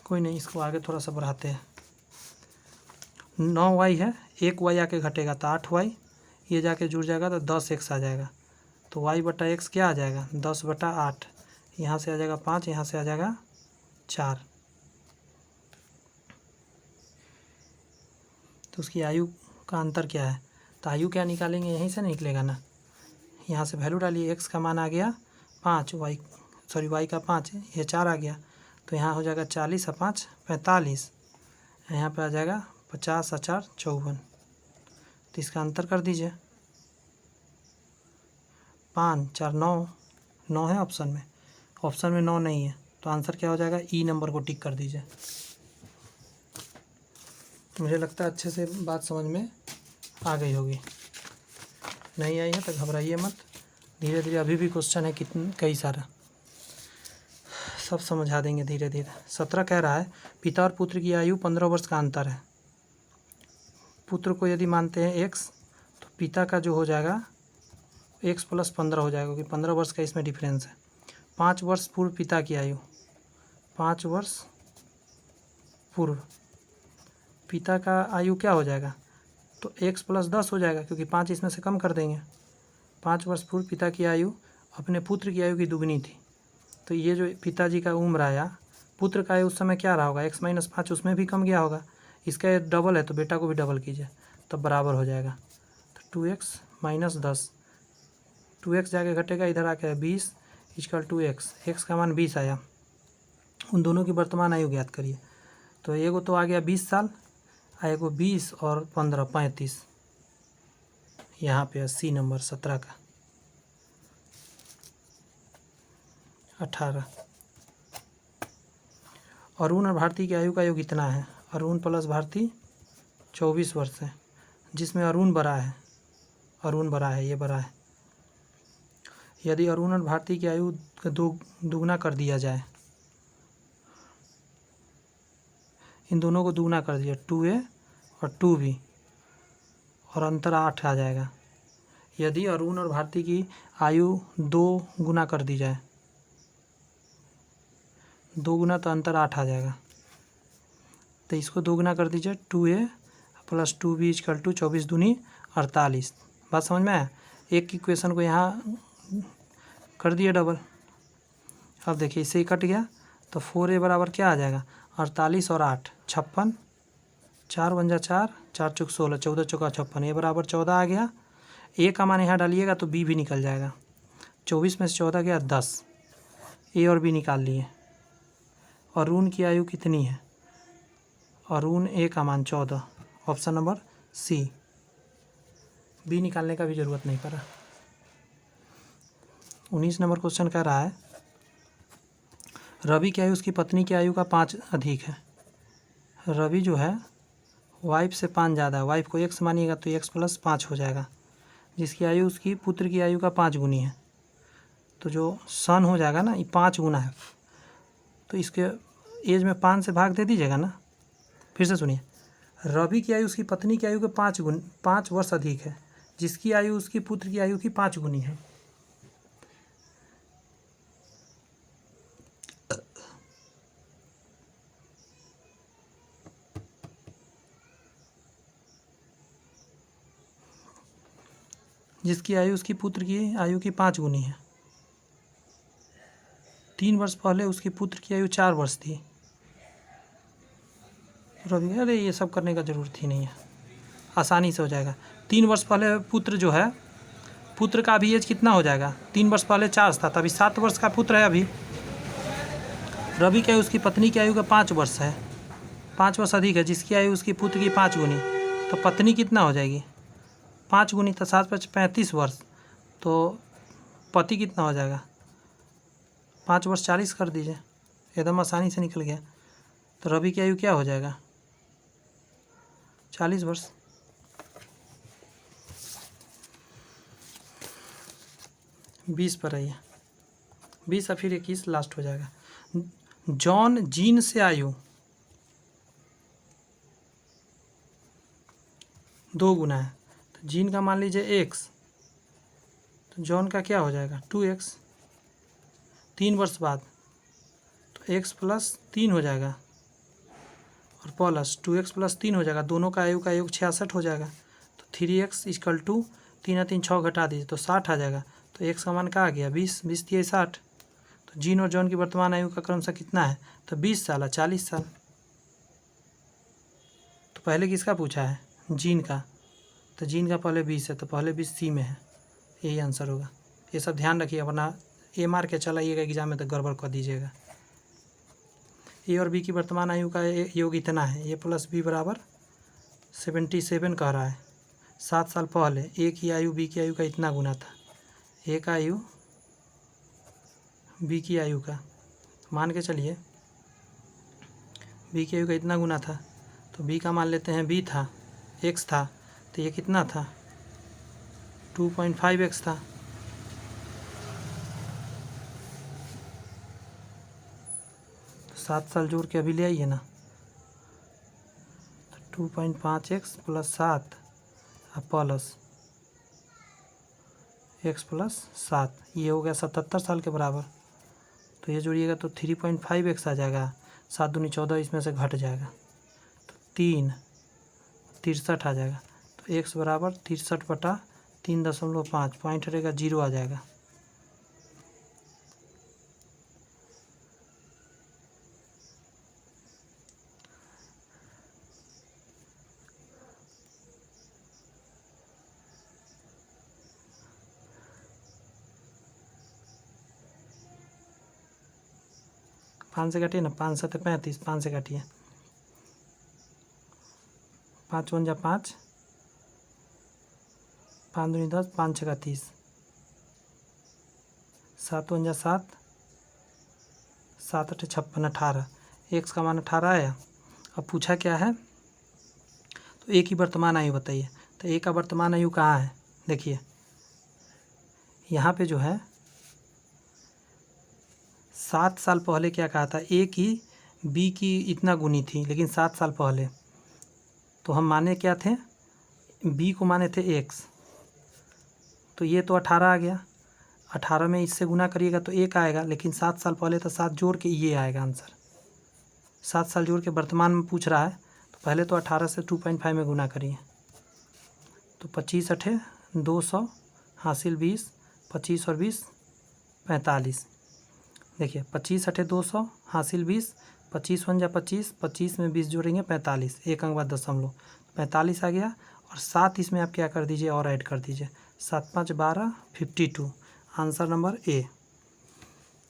कोई नहीं, इसको आगे थोड़ा सा बढ़ाते हैं। 9y है, 1y आके घटेगा तो 8y, ये जाके जुड़ जाएगा तो 10x आ जाएगा। तो y/x क्या आ जाएगा, 10/8, यहाँ से आ जाएगा 5, यहाँ से आ जाएगा 4। तो उसकी आयु का अंतर क्या है, तो आयु क्या निकालेंगे, यहीं से निकलेगा ना। यहाँ से वैल्यू डालिए, x का मान आ गया 5, y का 5, ये 4 आ गया, तो यहाँ हो जाएगा 40 और 5 45, यहाँ पे आ जाएगा 50 और 4 54। तो इसका अंतर कर दीजिए, 5 4 9, 9 है ऑप्शन में 9 नहीं है, तो आंसर क्या हो जाएगा, ई नंबर को टिक कर दीजिए। मुझे लगता है अच्छे से बात समझ में आ गई होगी। नहीं आई है तो घबराइए मत, धीरे धीरे अभी भी क्वेश्चन है कई सारा। सब समझा देंगे धीरे धीरे। 17 कह रहा है पिता और पुत्र की आयु 15 वर्ष का अंतर है। पुत्र को यदि मानते हैं x, तो पिता का जो हो जाएगा x प्लस 15 हो जाएगा, क्योंकि 15 वर्ष का इसमें डिफरेंस है। 5 वर्ष पूर्व पिता की आयु, 5 वर्ष पूर्व पिता का आयु क्या हो जाएगा, तो x प्लस 10 हो जाएगा, क्योंकि 5 इसमें से कम कर देंगे। 5 वर्ष पूर्व पिता की आयु अपने पुत्र की आयु की दुगनी थी। तो ये जो पिताजी का उम्र आया, पुत्र का आयु उस समय क्या रहा होगा, x माइनस 5 उसमें भी कम गया होगा। इसका ये डबल है तो बेटा को भी डबल कीजिए, तब बराबर हो जाएगा। तो 2x माइनस 10, 2x जाके घटेगा, इधर आके 20 इक्वल टू x का मान 20 आया। उन दोनों की वर्तमान आयु ज्ञात करिए। तो एगो तो आ गया 20 साल, एगो 20 और 15 35। यहाँ पे 80 नंबर 17 का। 18 अरुण और भारती की आयु का योग इतना है। अरुण प्लस भारती 24 वर्ष है, जिसमें अरुण बड़ा है, ये बड़ा है। यदि अरुण और भारती की आयु का दुगना कर दिया जाए, इन दोनों को दुगना कर दिया 2a और 2b, और अंतर 8 आ जाएगा। यदि अरुण और भारती की आयु 2 गुना कर दी जाए, 2 गुना तो अंतर 8 आ जाएगा। तो इसको 2 गुना कर दीजिए, 2a plus 2b equal to 24 दूनी 48। बात समझ में आया। एक की इक्वेशन को यहाँ कर दिए डबल। अब देखिए इससे ही कट गया, तो 4a बराबर क्या आ जाएगा, 48 और 8 56, 4 × 4 4 × 16 14 × 56, ये बराबर 14 आ गया। a का मान यहाँ डालिएगा तो b भी निकल जाएगा। 24 में से 14 गया 10, a और b निकाल लिए। अरुण की आयु कितनी है, अरुण a का मान 14, ऑप्शन नंबर सी। बी निकालने का भी ज़रूरत नहीं पड़ा। 19 नंबर क्वेश्चन कह रहा है रवि की आयु उसकी पत्नी की आयु का 5 अधिक है। रवि जो है वाइफ से 5 ज़्यादा है, वाइफ को x मानिएगा तो x प्लस 5 हो जाएगा, जिसकी आयु उसकी पुत्र की आयु का 5 गुनी है। तो जो सन हो जाएगा ना, ये 5 गुना है, तो इसके एज में 5 से भाग दे दीजिएगा ना। फिर से सुनिए, रवि की आयु उसकी पत्नी की आयु के 5 वर्ष अधिक है, जिसकी आयु उसकी पुत्र की आयु की 5 गुनी है। जिसकी आयु उसकी पुत्र की आयु की 5 गुनी है। 3 वर्ष पहले उसकी पुत्र की आयु 4 वर्ष थी। रवि, अरे ये सब करने का ज़रूरत ही नहीं है, आसानी से हो जाएगा। 3 वर्ष पहले पुत्र जो है, पुत्र का अभी एज कितना हो जाएगा, 3 वर्ष पहले 4 था, तभी 7 वर्ष का पुत्र है अभी। रवि की आयु उसकी पत्नी की आयु का 5 वर्ष है, 5 वर्ष अधिक है, जिसकी आयु उसकी पुत्र की 5 गुनी। तो पत्नी कितना हो जाएगी, 5 गुनी, तो 7 × 5 35 वर्ष। तो पति कितना हो जाएगा, 5 वर्ष 40 कर दीजिए, एकदम आसानी से निकल गया। तो रवि की आयु क्या हो जाएगा, 40 वर्ष। बीस पर आइए, 20 और फिर 21 लास्ट हो जाएगा। जॉन जीन से आयु 2 गुना है, तो जीन का मान लीजिए x, तो जॉन का क्या हो जाएगा 2x। 3 वर्ष बाद तो x प्लस 3 हो जाएगा, और प्लस 2x प्लस 3 हो जाएगा, दोनों का आयु का योग 66 हो जाएगा। तो 3x इक्वल टू 3 और 3 6 घटा दीजिए तो 60 आ जाएगा। तो x का मान क्या आ गया 20, 20 3 60। तो जीन और जॉन की वर्तमान आयु का क्रमशः कितना है, तो 20 साल और 40 साल। तो पहले किसका पूछा है, जीन का, तो जीन का पहले 20 है, तो पहले 20 सी में है, यही आंसर होगा। ये सब ध्यान रखिए, वरना ए मार के चलाइएगा एग्जाम में तो गड़बड़ कर दीजिएगा। ए और बी की वर्तमान आयु का योग इतना है, ए प्लस बी बराबर 77 कह रहा है। 7 साल पहले ए की आयु बी की आयु का इतना गुना था, ए का आयु बी की आयु का, मान के चलिए बी की आयु का इतना गुना था, तो बी का मान लेते हैं बी था, एक्स था, तो ये कितना था 2.5x था। 7 साल जोड़ के अभी ले आइए ना, तो 2.5x plus 7 plus x plus 7, ये हो गया 77 साल के बराबर। तो ये जोड़िएगा तो 3.5x आ जाएगा, 7 दूनी 14, इसमें से घट जाएगा तो 3 63 आ जाएगा। तो x बराबर 63/3.5, पॉइंट रहेगा 0 आ जाएगा। पाँच से काटिए ना, 5 7 35, 5 से काटिए, 5 1 जा 5, 5 दूनी 10, 5 6 30, 7 1 जा 7, 7 8 56 18, x का मान 18 आया। अब पूछा क्या है, तो a की वर्तमान आयु बताइए। तो a का वर्तमान आयु कहाँ है, देखिए यहाँ पे जो है 7 साल पहले क्या कहा था, a की b की इतना गुनी थी, लेकिन 7 साल पहले तो हम माने क्या थे, b को माने थे x, तो ये तो 18 आ गया। 18 में इससे गुना करिएगा तो 1 आएगा, लेकिन 7 साल पहले तो 7 जोड़ के ये आएगा आंसर। 7 साल जोड़ के वर्तमान में पूछ रहा है, तो पहले तो 18 से 2.5 में गुना करिए, तो 25 8 200 हासिल 20, 25 और 20 45। देखिए 25 8 200 हासिल 20, 25 1 जा 25, 25 में 20 जोड़ेंगे 45, एक अंक बाद दशमलव 45 आ गया। और 7 इसमें आप क्या कर दीजिए और ऐड कर दीजिए, 7 5 12 52, आंसर नंबर ए।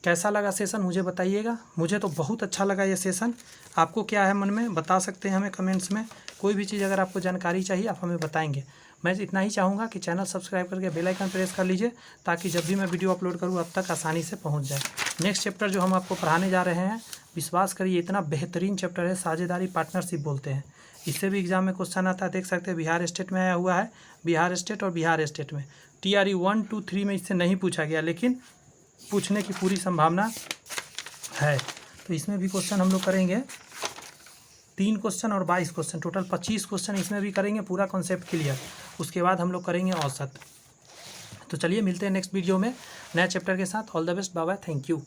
कैसा लगा सेशन मुझे बताइएगा, मुझे तो बहुत अच्छा लगा ये सेशन। आपको क्या है मन में बता सकते हैं हमें कमेंट्स में। कोई भी चीज़ अगर आपको जानकारी चाहिए आप हमें बताएंगे। मैं इतना ही चाहूँगा कि चैनल सब्सक्राइब करके बेल आइकन प्रेस कर लीजिए, ताकि जब भी मैं वीडियो अपलोड करूँ अब तक आसानी से पहुँच जाए। नेक्स्ट चैप्टर जो हम आपको पढ़ाने जा रहे हैं, विश्वास करिए इतना बेहतरीन चैप्टर है, साझेदारी पार्टनरशिप बोलते हैं। इससे भी एग्जाम में क्वेश्चन आता है, देख सकते हैं बिहार स्टेट में आया हुआ है, बिहार स्टेट और बिहार स्टेट में TRE 1 2 3 में इससे नहीं पूछा गया, लेकिन पूछने की पूरी संभावना है। तो इसमें भी क्वेश्चन हम लोग करेंगे 3 क्वेश्चन और 22 क्वेश्चन, टोटल 25 क्वेश्चन इसमें भी करेंगे, पूरा कॉन्सेप्ट क्लियर। उसके बाद हम लोग करेंगे औसत। तो चलिए मिलते हैं नेक्स्ट वीडियो में नए चैप्टर के साथ। All the best, bye bye, thank you.